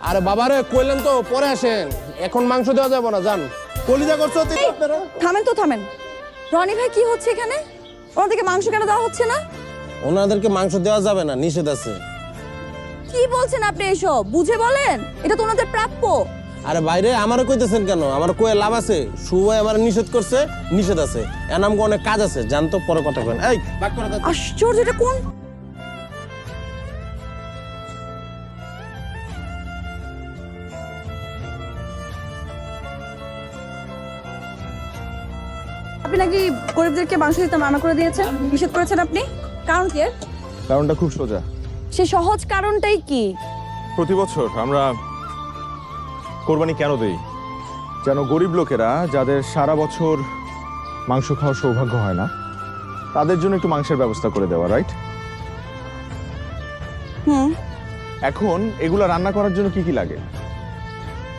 আরে বাবারে কইলেন তো পরে আসেন, এখন মাংস দেওয়া যাবে না, যান। কলিজা করছো আপনারা? থামেন তো থামেন। রনি ভাই কি হচ্ছে এখানে? ওনাদেরকে মাংস কেন দেওয়া হচ্ছে না? ওনাদেরকে মাংস দেওয়া যাবে না, নিষেধ আছে। কি বলছেন আপনি এসব? বুঝে বলেন, এটা তো ওনাদের প্রাপ্য। আরে বাইরে আমারও কইতেছেন কেন? আমার কয়ে লাভ আছে? সুভাই আমার নিষেধ করছে, নিষেধ আছে। এর নাম অনেক কাজ আছে, জান তো, পরে কথা কইন। এই বাক করে দাও। আশ্চর্য, এটা কোন? আপনি নাকি গরিবদেরকে মাংস দিতে মানা করে দিয়েছেন, নিষেধ করেছেন আপনি? কারণ কি? কারণটা খুব সোজা। সে সহজ কারণটাই কি? প্রতি বছর আমরা কোরবানি কেন দেই? যেন গরিব লোকেরা, যাদের সারা বছর মাংস খাওয়ার সৌভাগ্য হয় না, তাদের জন্য একটু মাংসের ব্যবস্থা করে দেওয়া, রাইট? এখন এগুলা রান্না করার জন্য কি কি লাগে?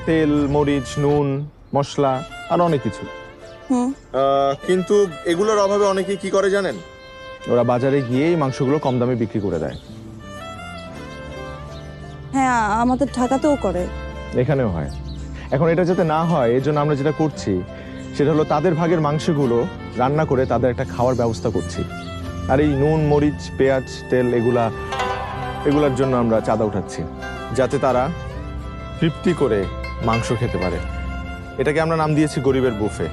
তেল, মরিচ, নুন, মশলা আর অনেক কিছু। কিন্তু এগুলোর অভাবে অনেকে কি করে জানেন? ওরা বাজারে গিয়ে এই মাংসগুলো কম দামে বিক্রি করে দেয়। হ্যাঁ, আমাদের ঢাকাতেও করে। এখানেও হয়। এখন এটা যাতে না হয়, এর জন্য আমরা যেটা করছি সেটা হলো তাদের ভাগের মাংসগুলো রান্না করে তাদের একটা খাওয়ার ব্যবস্থা করছি। আর এই নুন, মরিচ, পেঁয়াজ, তেল এগুলার জন্য আমরা চাঁদা উঠাচ্ছি, যাতে তারা তৃপ্তি করে মাংস খেতে পারে। এটাকে আমরা নাম দিয়েছি গরিবের বুফে।